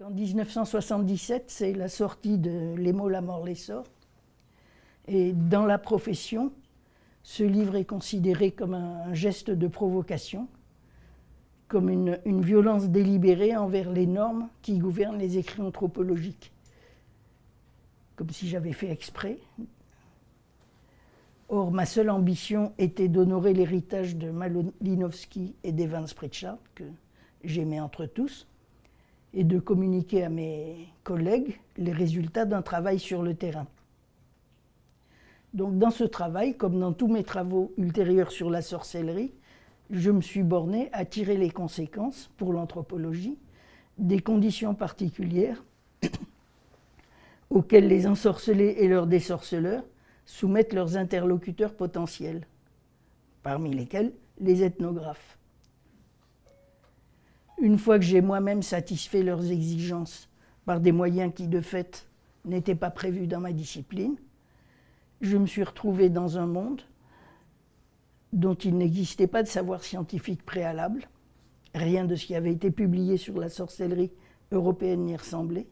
En 1977, c'est la sortie de Les mots, la mort, l'essor. Et dans la profession, ce livre est considéré comme un geste de provocation, comme une violence délibérée envers les normes qui gouvernent les écrits anthropologiques. Comme si j'avais fait exprès. Or, ma seule ambition était d'honorer l'héritage de Malinowski et d'Evans Pritchard, que j'aimais entre tous, et de communiquer à mes collègues les résultats d'un travail sur le terrain. Donc dans ce travail, comme dans tous mes travaux ultérieurs sur la sorcellerie, je me suis borné à tirer les conséquences, pour l'anthropologie, des conditions particulières auxquelles les ensorcelés et leurs désorceleurs soumettent leurs interlocuteurs potentiels, parmi lesquels les ethnographes. Une fois que j'ai moi-même satisfait leurs exigences par des moyens qui, de fait, n'étaient pas prévus dans ma discipline, je me suis retrouvé dans un monde dont il n'existait pas de savoir scientifique préalable, rien de ce qui avait été publié sur la sorcellerie européenne n'y ressemblait,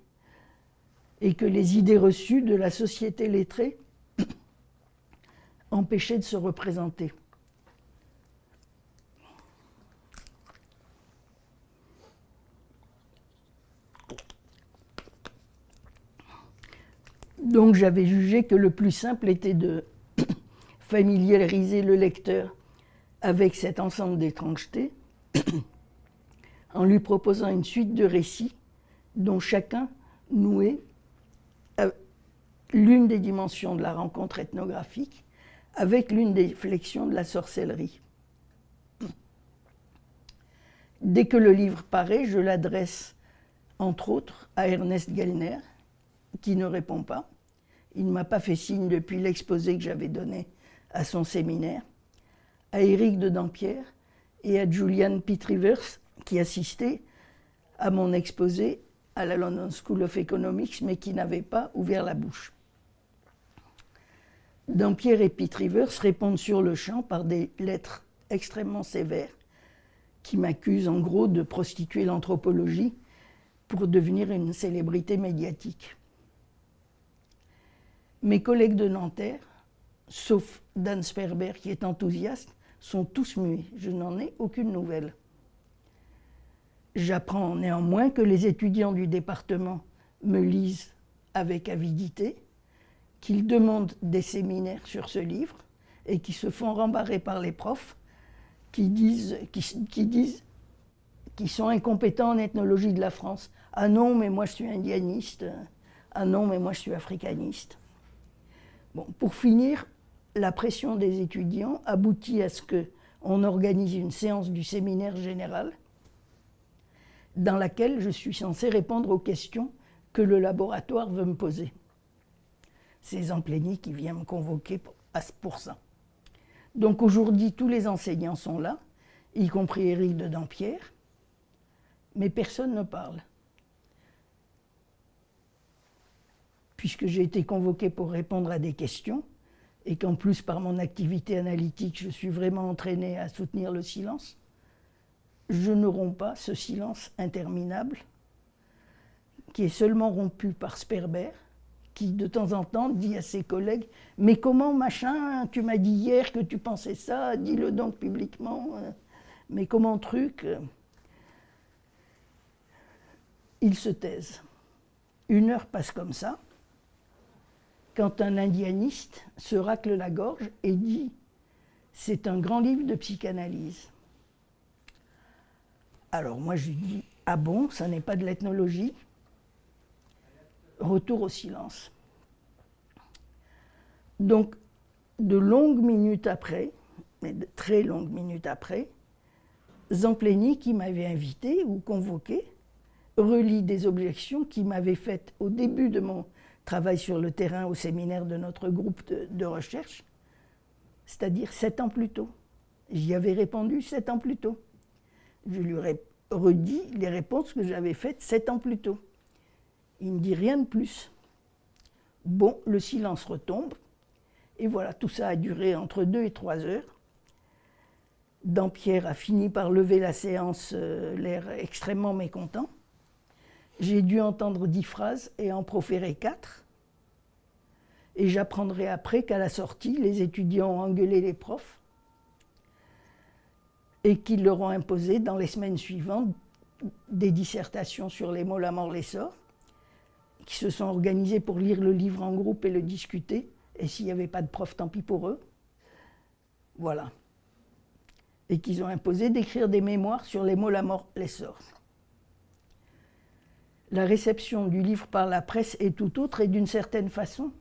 et que les idées reçues de la société lettrée empêchaient de se représenter. Donc j'avais jugé que le plus simple était de familiariser le lecteur avec cet ensemble d'étrangetés en lui proposant une suite de récits dont chacun nouait l'une des dimensions de la rencontre ethnographique avec l'une des flexions de la sorcellerie. Dès que le livre paraît, je l'adresse entre autres à Ernest Gellner, qui ne répond pas. Il ne m'a pas fait signe depuis l'exposé que j'avais donné à son séminaire, à Éric de Dampierre et à Julian Pitt Rivers, qui assistait à mon exposé à la London School of Economics, mais qui n'avait pas ouvert la bouche. Dampierre et Pitt Rivers répondent sur le champ par des lettres extrêmement sévères qui m'accusent en gros de prostituer l'anthropologie pour devenir une célébrité médiatique. Mes collègues de Nanterre, sauf Dan Sperber qui est enthousiaste, sont tous muets. Je n'en ai aucune nouvelle. J'apprends néanmoins que les étudiants du département me lisent avec avidité, qu'ils demandent des séminaires sur ce livre et qui se font rembarrer par les profs qui disent qu'ils sont incompétents en ethnologie de la France. Ah non, mais moi je suis indianiste. Ah non, mais moi je suis africaniste. Bon, pour finir, la pression des étudiants aboutit à ce qu'on organise une séance du séminaire général dans laquelle je suis censé répondre aux questions que le laboratoire veut me poser. C'est Zamplény qui vient me convoquer pour ça. Donc aujourd'hui, tous les enseignants sont là, y compris Éric de Dampierre, mais personne ne parle. Puisque j'ai été convoqué pour répondre à des questions, et qu'en plus, par mon activité analytique, je suis vraiment entraîné à soutenir le silence, je ne romps pas ce silence interminable, qui est seulement rompu par Sperber, qui de temps en temps dit à ses collègues « Mais comment, machin, tu m'as dit hier que tu pensais ça, dis-le donc publiquement, mais comment truc ?» Ils se taisent. Une heure passe comme ça, quand un indianiste se racle la gorge et dit « C'est un grand livre de psychanalyse ». Alors moi je lui dis « Ah bon, ça n'est pas de l'ethnologie ?» Retour au silence. Donc, de longues minutes après, mais de très longues minutes après, Zamplény, qui m'avait invité ou convoqué, relit des objections qu'il m'avait faites au début de mon travail sur le terrain au séminaire de notre groupe de recherche, c'est-à-dire 7 ans plus tôt. J'y avais répondu 7 ans plus tôt. Je lui ai redit les réponses que j'avais faites 7 ans plus tôt. Il ne dit rien de plus. Bon, le silence retombe. Et voilà, tout ça a duré entre 2 et 3 heures. Dampierre a fini par lever la séance, l'air extrêmement mécontent. J'ai dû entendre 10 phrases et en proférer 4. Et j'apprendrai après qu'à la sortie, les étudiants ont engueulé les profs et qu'ils leur ont imposé dans les semaines suivantes des dissertations sur les mots, la mort, l'essor, qui se sont organisés pour lire le livre en groupe et le discuter. Et s'il n'y avait pas de prof, tant pis pour eux. Voilà. Et qu'ils ont imposé d'écrire des mémoires sur les mots, la mort, l'essor. La réception du livre par la presse est tout autre et d'une certaine façon,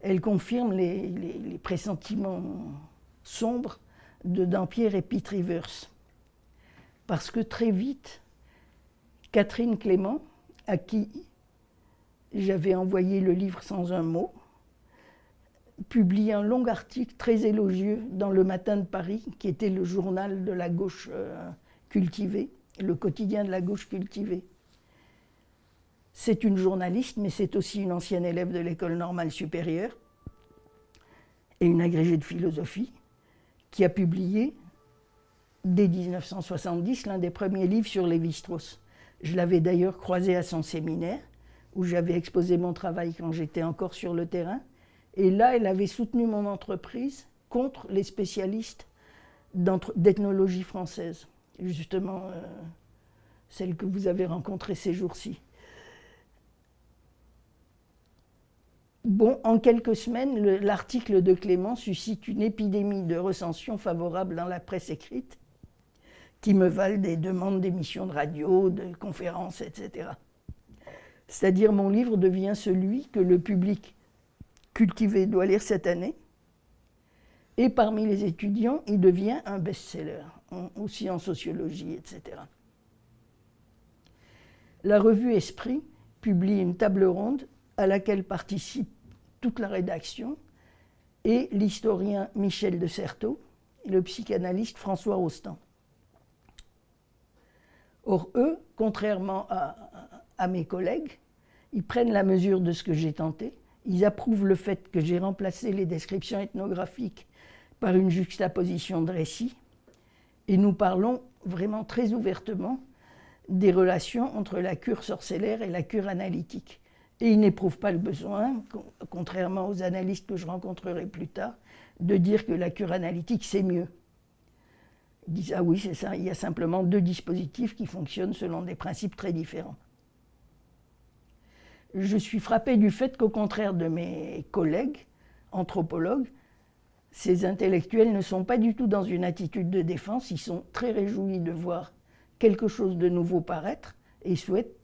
elle confirme les pressentiments sombres de Dampierre et Pitt Rivers. Parce que très vite, Catherine Clément, à qui j'avais envoyé le livre sans un mot, publie un long article très élogieux dans Le Matin de Paris, qui était le journal de la gauche cultivée, le quotidien de la gauche cultivée. C'est une journaliste, mais c'est aussi une ancienne élève de l'école normale supérieure et une agrégée de philosophie, qui a publié, dès 1970, l'un des premiers livres sur Lévi-Strauss. Je l'avais d'ailleurs croisée à son séminaire, où j'avais exposé mon travail quand j'étais encore sur le terrain. Et là, elle avait soutenu mon entreprise contre les spécialistes d'ethnologie française, justement celle que vous avez rencontrée ces jours-ci. Bon, en quelques semaines, l'article de Clément suscite une épidémie de recensions favorables dans la presse écrite, qui me valent des demandes d'émissions de radio, de conférences, etc. C'est-à-dire, mon livre devient celui que le public cultivé doit lire cette année, et parmi les étudiants, il devient un best-seller, aussi en sociologie, etc. La revue Esprit publie une table ronde à laquelle participe toute la rédaction et l'historien Michel de Certeau et le psychanalyste François Rostand. Or, eux, contrairement à mes collègues, ils prennent la mesure de ce que j'ai tenté. Ils approuvent le fait que j'ai remplacé les descriptions ethnographiques par une juxtaposition de récits. Et nous parlons vraiment très ouvertement des relations entre la cure sorcellaire et la cure analytique. Et ils n'éprouvent pas le besoin, contrairement aux analystes que je rencontrerai plus tard, de dire que la cure analytique, c'est mieux. Ils disent « Ah oui, c'est ça, il y a simplement 2 dispositifs qui fonctionnent selon des principes très différents. » Je suis frappée du fait qu'au contraire de mes collègues anthropologues, ces intellectuels ne sont pas du tout dans une attitude de défense, ils sont très réjouis de voir quelque chose de nouveau paraître et souhaitent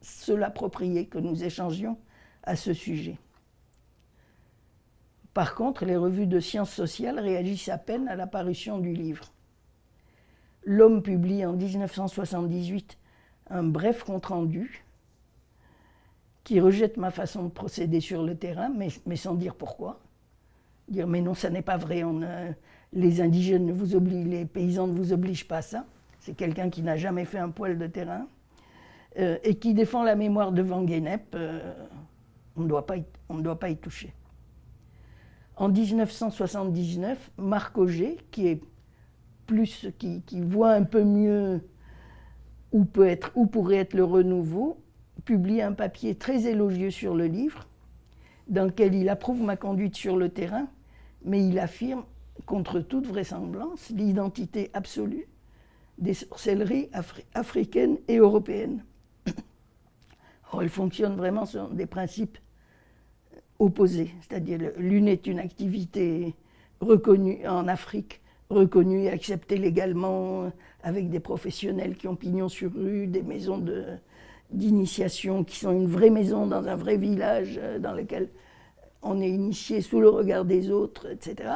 se l'approprier, que nous échangions à ce sujet. Par contre, les revues de sciences sociales réagissent à peine à l'apparition du livre. L'Homme publie en 1978 un bref compte-rendu qui rejette ma façon de procéder sur le terrain, mais sans dire pourquoi. Dire « mais non, ça n'est pas vrai, les indigènes ne vous obligent, les paysans ne vous obligent pas à ça ». C'est quelqu'un qui n'a jamais fait un poil de terrain. Et qui défend la mémoire de Wangenep, on ne doit pas y toucher. En 1979, Marc Auger, qui voit un peu mieux où pourrait être le renouveau, publie un papier très élogieux sur le livre, dans lequel il approuve ma conduite sur le terrain, mais il affirme, contre toute vraisemblance, l'identité absolue des sorcelleries africaines et européennes. Or, elles fonctionnent vraiment sur des principes opposés, c'est-à-dire l'une est une activité reconnue en Afrique, reconnue et acceptée légalement, avec des professionnels qui ont pignon sur rue, des maisons d'initiation qui sont une vraie maison dans un vrai village dans lequel on est initié sous le regard des autres, etc.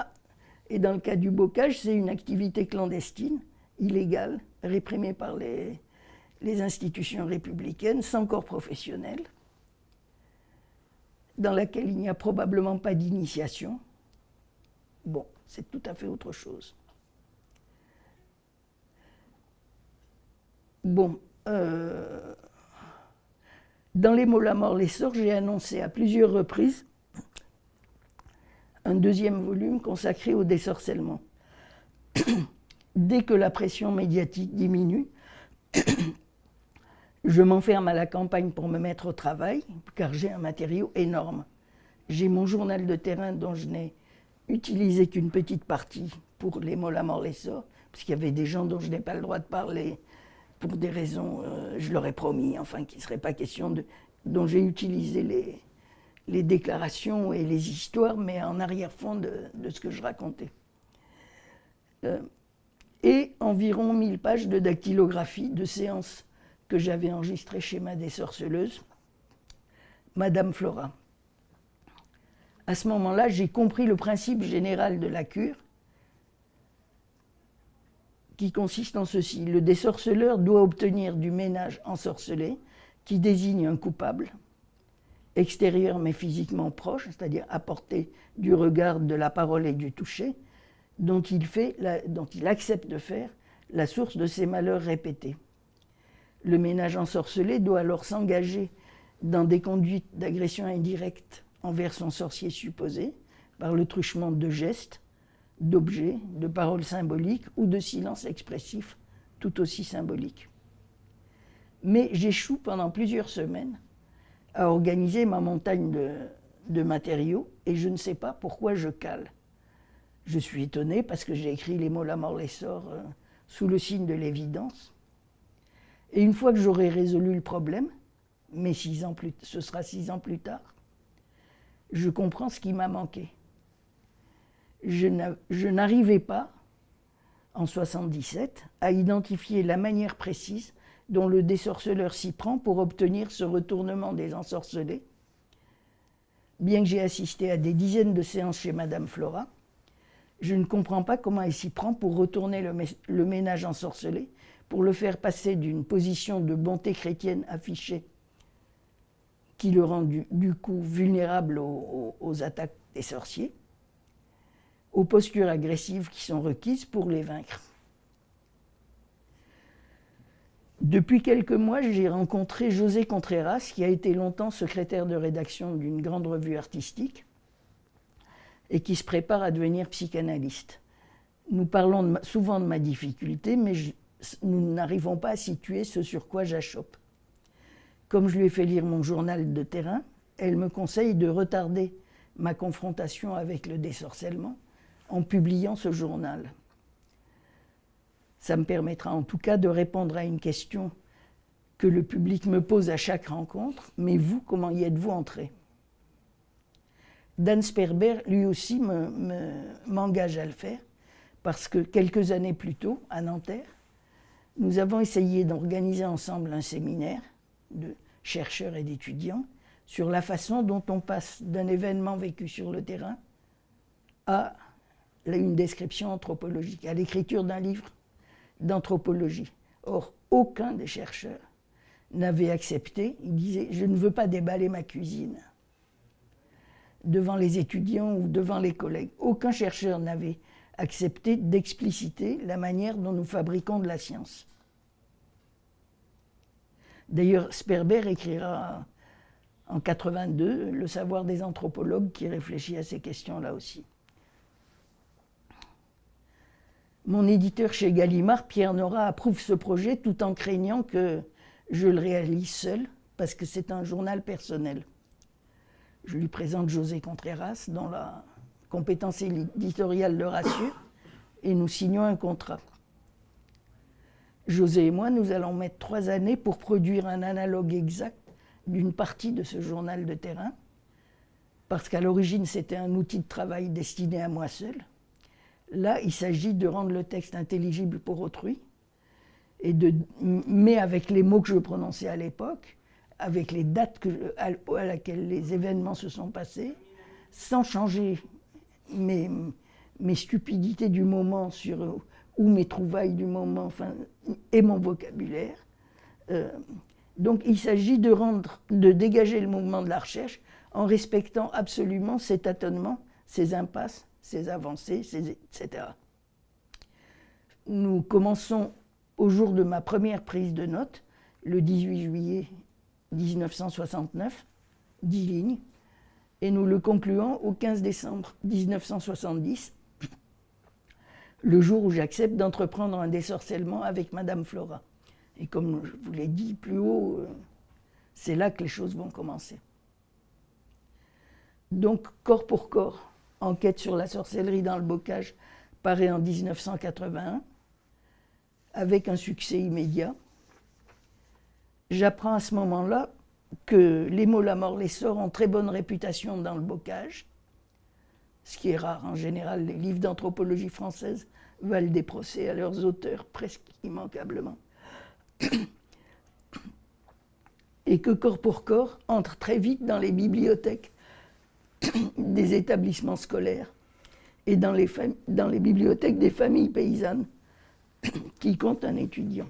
Et dans le cas du bocage, c'est une activité clandestine, illégale, réprimée par les institutions républicaines, sans corps professionnel, dans laquelle il n'y a probablement pas d'initiation. Bon, c'est tout à fait autre chose. Bon, Dans Les mots, la mort, l'essor, j'ai annoncé à plusieurs reprises un deuxième volume consacré au désorcellement. Dès que la pression médiatique diminue, je m'enferme à la campagne pour me mettre au travail, car j'ai un matériau énorme. J'ai mon journal de terrain dont je n'ai utilisé qu'une petite partie pour Les mots, la mort, l'essor, parce qu'il y avait des gens dont je n'ai pas le droit de parler pour des raisons, je leur ai promis, enfin, qu'il ne serait pas question de... dont j'ai utilisé les déclarations et les histoires, mais en arrière-fond de ce que je racontais. Et environ 1000 pages de dactylographie, de séances que j'avais enregistrées chez ma désorceleuse, Madame Flora. À ce moment-là, j'ai compris le principe général de la cure, qui consiste en ceci. Le désorceleur doit obtenir du ménage ensorcelé, qui désigne un coupable, extérieur mais physiquement proche, c'est-à-dire à portée du regard, de la parole et du toucher, dont il accepte de faire la source de ses malheurs répétés. Le ménage ensorcelé doit alors s'engager dans des conduites d'agression indirecte envers son sorcier supposé, par le truchement de gestes, d'objets, de paroles symboliques ou de silences expressifs, tout aussi symboliques. Mais j'échoue pendant plusieurs semaines à organiser ma montagne de matériaux et je ne sais pas pourquoi je cale. Je suis étonné parce que j'ai écrit Les mots, la mort, l'essor sous le signe de l'évidence. Et une fois que j'aurai résolu le problème, mais ce sera 6 ans plus tard, je comprends ce qui m'a manqué. Je n'arrivais pas, en 1977, à identifier la manière précise dont le désorceleur s'y prend pour obtenir ce retournement des ensorcelés. Bien que j'ai assisté à des dizaines de séances chez Madame Flora, je ne comprends pas comment elle s'y prend pour retourner le ménage ensorcelé, pour le faire passer d'une position de bonté chrétienne affichée, qui le rend du coup vulnérable aux attaques des sorciers, aux postures agressives qui sont requises pour les vaincre. Depuis quelques mois, j'ai rencontré José Contreras, qui a été longtemps secrétaire de rédaction d'une grande revue artistique et qui se prépare à devenir psychanalyste. Nous parlons souvent de ma difficulté, mais nous n'arrivons pas à situer ce sur quoi j'achoppe. Comme je lui ai fait lire mon journal de terrain, elle me conseille de retarder ma confrontation avec le désorcellement en publiant ce journal. Ça me permettra en tout cas de répondre à une question que le public me pose à chaque rencontre. Mais vous, comment y êtes-vous entré ? Dan Sperber, lui aussi, m'engage à le faire, parce que quelques années plus tôt, à Nanterre, nous avons essayé d'organiser ensemble un séminaire de chercheurs et d'étudiants sur la façon dont on passe d'un événement vécu sur le terrain à une description anthropologique, à l'écriture d'un livre d'anthropologie. Or, aucun des chercheurs n'avait accepté, il disait « je ne veux pas déballer ma cuisine » devant les étudiants ou devant les collègues. Aucun chercheur n'avait accepté d'expliciter la manière dont nous fabriquons de la science. D'ailleurs, Sperber écrira en 1982 Le savoir des anthropologues qui réfléchit à ces questions-là aussi. Mon éditeur chez Gallimard, Pierre Nora, approuve ce projet tout en craignant que je le réalise seul, parce que c'est un journal personnel. Je lui présente José Contreras, dont la compétence éditoriale le rassure, et nous signons un contrat. José et moi, nous allons mettre 3 années pour produire un analogue exact d'une partie de ce journal de terrain, parce qu'à l'origine, c'était un outil de travail destiné à moi seul. Là, il s'agit de rendre le texte intelligible pour autrui, mais avec les mots que je prononçais à l'époque, avec les dates à laquelle les événements se sont passés, sans changer mes stupidités du moment ou mes trouvailles du moment, enfin, et mon vocabulaire. Donc il s'agit de dégager le mouvement de la recherche en respectant absolument ces tâtonnements, ces impasses, ces avancées, etc. Nous commençons au jour de ma première prise de notes, le 18 juillet 1969, 10 lignes, et nous le concluons au 15 décembre 1970, le jour où j'accepte d'entreprendre un désorcellement avec Madame Flora. Et comme je vous l'ai dit plus haut, c'est là que les choses vont commencer. Donc, Corps pour corps, enquête sur la sorcellerie dans le bocage, paraît en 1981, avec un succès immédiat. J'apprends à ce moment-là que les mots La Mort, les Sorts ont très bonne réputation dans le bocage, ce qui est rare. En général, les livres d'anthropologie française valent des procès à leurs auteurs presque immanquablement. Et que Corps pour corps entre très vite dans les bibliothèques des établissements scolaires et dans les bibliothèques des familles paysannes qui comptent un étudiant.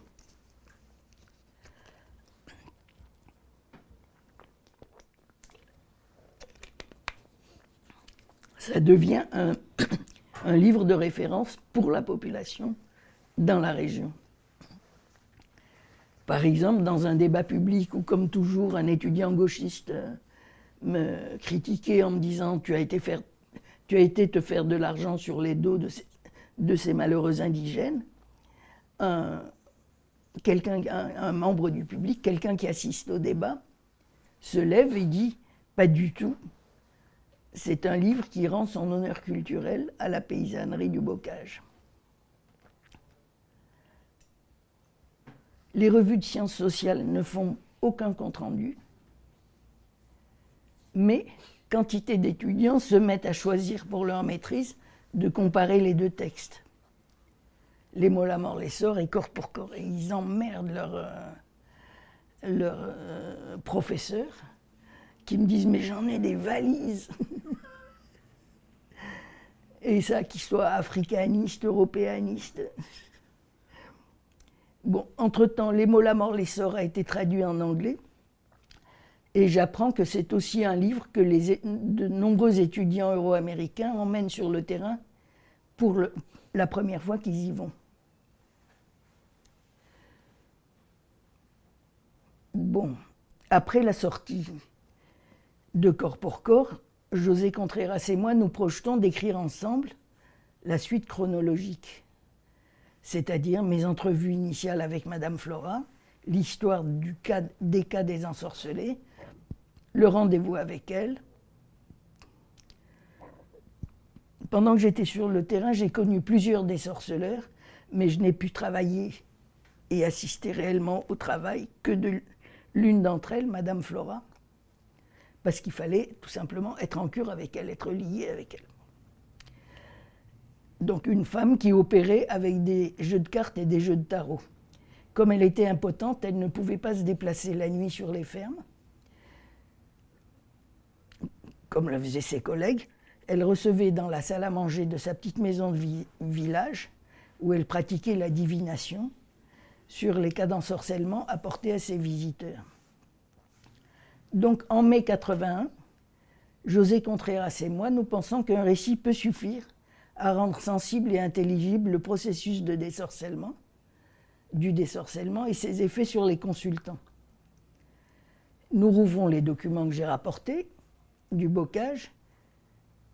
Ça devient un livre de référence pour la population dans la région. Par exemple, dans un débat public où, comme toujours, un étudiant gauchiste me critiquait en me disant « tu as été te faire de l'argent sur les dos de ces malheureux indigènes », un membre du public, quelqu'un qui assiste au débat, se lève et dit « pas du tout, c'est un livre qui rend son honneur culturel à la paysannerie du bocage ». Les revues de sciences sociales ne font aucun compte-rendu, mais quantité d'étudiants se mettent à choisir pour leur maîtrise de comparer les deux textes. Les mots La Mort, les Sorts et Corps pour corps. Et ils emmerdent leurs professeurs qui me disent « mais j'en ai des valises !» Et ça, qu'ils soient africanistes, européanistes. Bon, entre-temps, Les mots, La Mort, les Sorts a été traduit en anglais. Et j'apprends que c'est aussi un livre que de nombreux étudiants euro-américains emmènent sur le terrain pour la première fois qu'ils y vont. Bon, après la sortie de Corps pour corps, José Contreras et moi nous projetons d'écrire ensemble la suite chronologique, c'est-à-dire mes entrevues initiales avec Madame Flora, l'histoire des cas des ensorcelés, le rendez-vous avec elle. Pendant que j'étais sur le terrain, j'ai connu plusieurs désorceleurs, mais je n'ai pu travailler et assister réellement au travail que de l'une d'entre elles, Madame Flora, parce qu'il fallait tout simplement être en cure avec elle, être lié avec elle. Donc une femme qui opérait avec des jeux de cartes et des jeux de tarot. Comme elle était impotente, elle ne pouvait pas se déplacer la nuit sur les fermes, comme le faisaient ses collègues. Elle recevait dans la salle à manger de sa petite maison de village, où elle pratiquait la divination, sur les cas d'ensorcellement apportés à ses visiteurs. Donc en mai 81, José Contreras et moi, nous pensons qu'un récit peut suffire à rendre sensible et intelligible le processus du désorcellement et ses effets sur les consultants. Nous rouvrons les documents que j'ai rapportés du bocage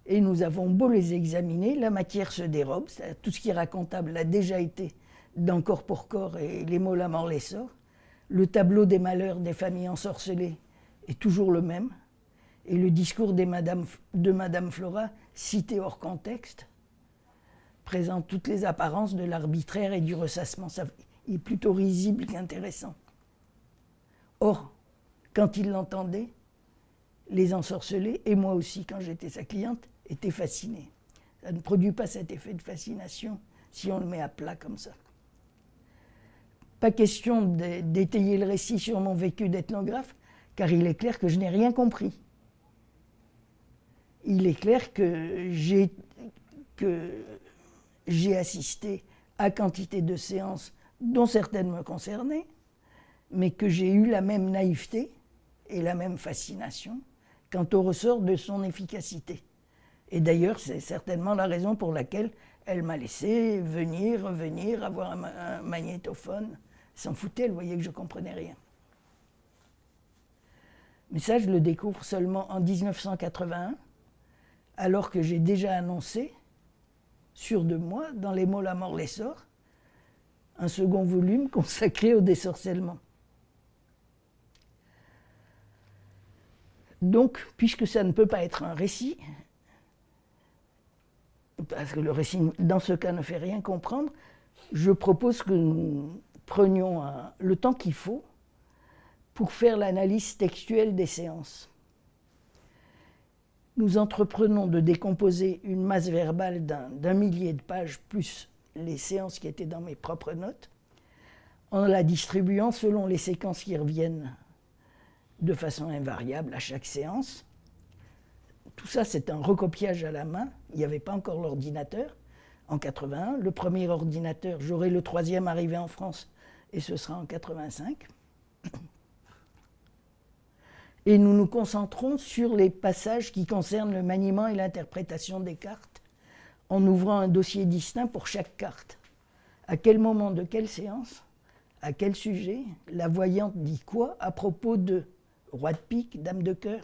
et nous avons beau les examiner, la matière se dérobe, tout ce qui est racontable a déjà été dans Corps pour corps et Les mots, La Mort, les Sorts. Le tableau des malheurs des familles ensorcelées est toujours le même, et le discours de Madame Flora, cité hors contexte, présente toutes les apparences de l'arbitraire et du ressassement. Ça est plutôt risible qu'intéressant. Or, quand il l'entendait, les ensorcelés, et moi aussi quand j'étais sa cliente, étaient fascinés. Ça ne produit pas cet effet de fascination si on le met à plat comme ça. Pas question d'étayer le récit sur mon vécu d'ethnographe, car il est clair que je n'ai rien compris. Il est clair que j'ai assisté à quantité de séances dont certaines me concernaient, mais que j'ai eu la même naïveté et la même fascination quant au ressort de son efficacité. Et d'ailleurs, c'est certainement la raison pour laquelle elle m'a laissé venir, revenir, avoir un magnétophone. Elle s'en foutait, elle voyait que je ne comprenais rien. Mais ça, je le découvre seulement en 1981, alors que j'ai déjà annoncé, sur 2 mois, dans Les mots, la mort, l'essor, un second volume consacré au désorcellement. Donc, puisque ça ne peut pas être un récit, parce que le récit, dans ce cas, ne fait rien comprendre, je propose que nous prenions le temps qu'il faut pour faire l'analyse textuelle des séances. Nous entreprenons de décomposer une masse verbale d'un millier de pages, plus les séances qui étaient dans mes propres notes, en la distribuant selon les séquences qui reviennent de façon invariable à chaque séance. Tout ça, c'est un recopiage à la main. Il n'y avait pas encore l'ordinateur en 81. Le premier ordinateur, j'aurai le 3e arrivé en France, et ce sera en 85. Et nous nous concentrons sur les passages qui concernent le maniement et l'interprétation des cartes, en ouvrant un dossier distinct pour chaque carte. À quel moment de quelle séance, à quel sujet, la voyante dit quoi à propos de roi de pique, dame de cœur,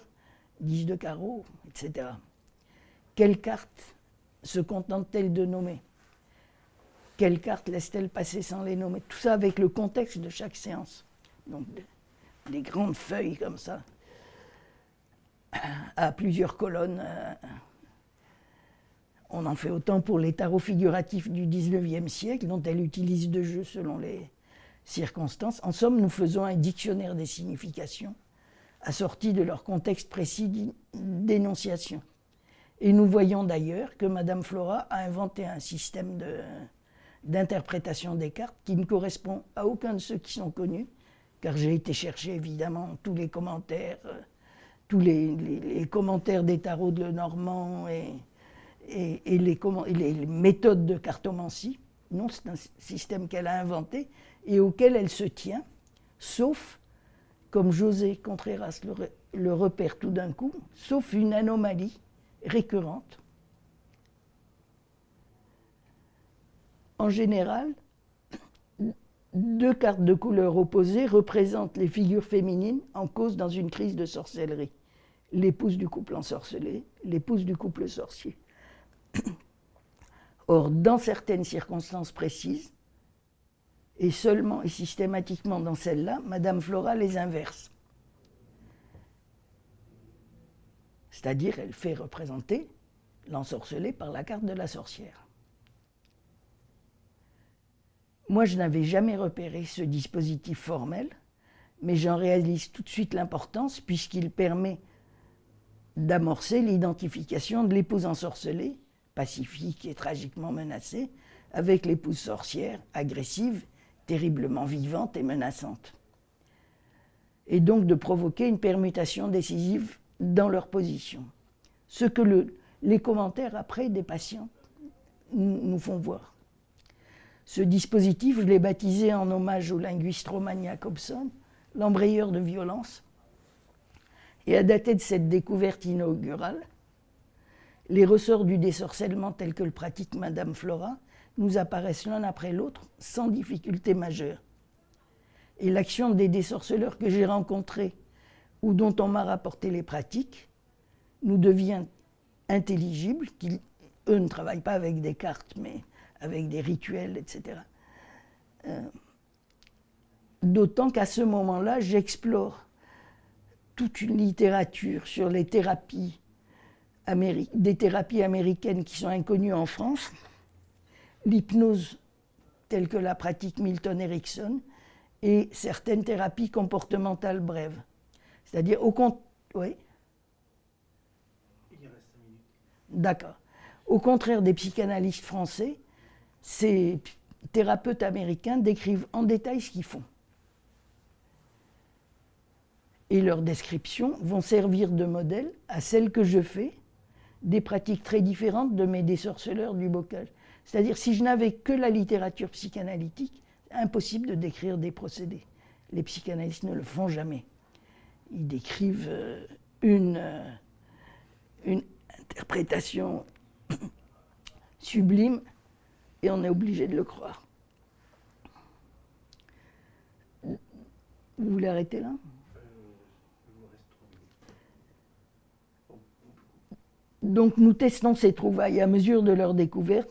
10 de carreau, etc. Quelle carte se contente-t-elle de nommer? Quelle carte laisse-t-elle passer sans les nommer? Tout ça avec le contexte de chaque séance. Donc des grandes feuilles comme ça, à plusieurs colonnes. On en fait autant pour les tarots figuratifs du 19e siècle, dont elle utilise 2 jeux selon les circonstances. En somme, nous faisons un dictionnaire des significations, assorti de leur contexte précis d'énonciation. Et nous voyons d'ailleurs que Madame Flora a inventé un système d'interprétation des cartes qui ne correspond à aucun de ceux qui sont connus, car j'ai été chercher évidemment tous les commentaires, tous les commentaires des tarots de Lenormand et les méthodes de cartomancie. Non, c'est un système qu'elle a inventé et auquel elle se tient, sauf, comme José Contreras le repère tout d'un coup, sauf une anomalie récurrente. En général, 2 cartes de couleurs opposées représentent les figures féminines en cause dans une crise de sorcellerie. L'épouse du couple ensorcelé, l'épouse du couple sorcier. Or, dans certaines circonstances précises, et seulement et systématiquement dans celle-là, Madame Flora les inverse. C'est-à-dire, elle fait représenter l'ensorcelé par la carte de la sorcière. Moi, je n'avais jamais repéré ce dispositif formel, mais j'en réalise tout de suite l'importance puisqu'il permet d'amorcer l'identification de l'épouse ensorcelée, pacifique et tragiquement menacée, avec l'épouse sorcière, agressive, terriblement vivante et menaçante. Et donc de provoquer une permutation décisive dans leur position. Ce que les commentaires après des patients nous font voir. Ce dispositif, je l'ai baptisé en hommage au linguiste romaniaque Hobson, l'embrayeur de violence, et à dater de cette découverte inaugurale, les ressorts du désorcellement tels que le pratique Madame Flora nous apparaissent l'un après l'autre sans difficulté majeure. Et l'action des désorceleurs que j'ai rencontrés ou dont on m'a rapporté les pratiques nous devient intelligible, eux ne travaillent pas avec des cartes, mais avec des rituels, etc. D'autant qu'à ce moment-là, j'explore toute une littérature sur les thérapies, des thérapies américaines qui sont inconnues en France, l'hypnose telle que la pratique Milton Erickson et certaines thérapies comportementales brèves. C'est-à-dire oui. Il reste 5 minutes. D'accord. Au contraire des psychanalystes français, ces thérapeutes américains décrivent en détail ce qu'ils font. Et leurs descriptions vont servir de modèle à celles que je fais, des pratiques très différentes de mes désorceleurs du bocage. C'est-à-dire, si je n'avais que la littérature psychanalytique, impossible de décrire des procédés. Les psychanalystes ne le font jamais. Ils décrivent une interprétation sublime et on est obligé de le croire. Vous voulez arrêter là ? Donc nous testons ces trouvailles à mesure de leur découverte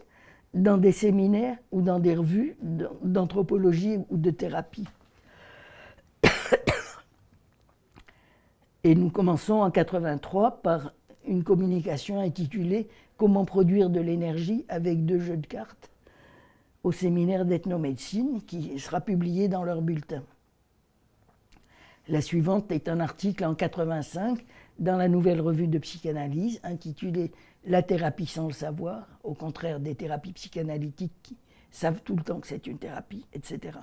dans des séminaires ou dans des revues d'anthropologie ou de thérapie. Et nous commençons en 1983 par une communication intitulée « Comment produire de l'énergie avec 2 jeux de cartes » au séminaire d'ethnomédecine qui sera publié dans leur bulletin. La suivante est un article en 1985 dans la Nouvelle Revue de Psychanalyse intitulé « La thérapie sans le savoir », au contraire des thérapies psychanalytiques qui savent tout le temps que c'est une thérapie, etc.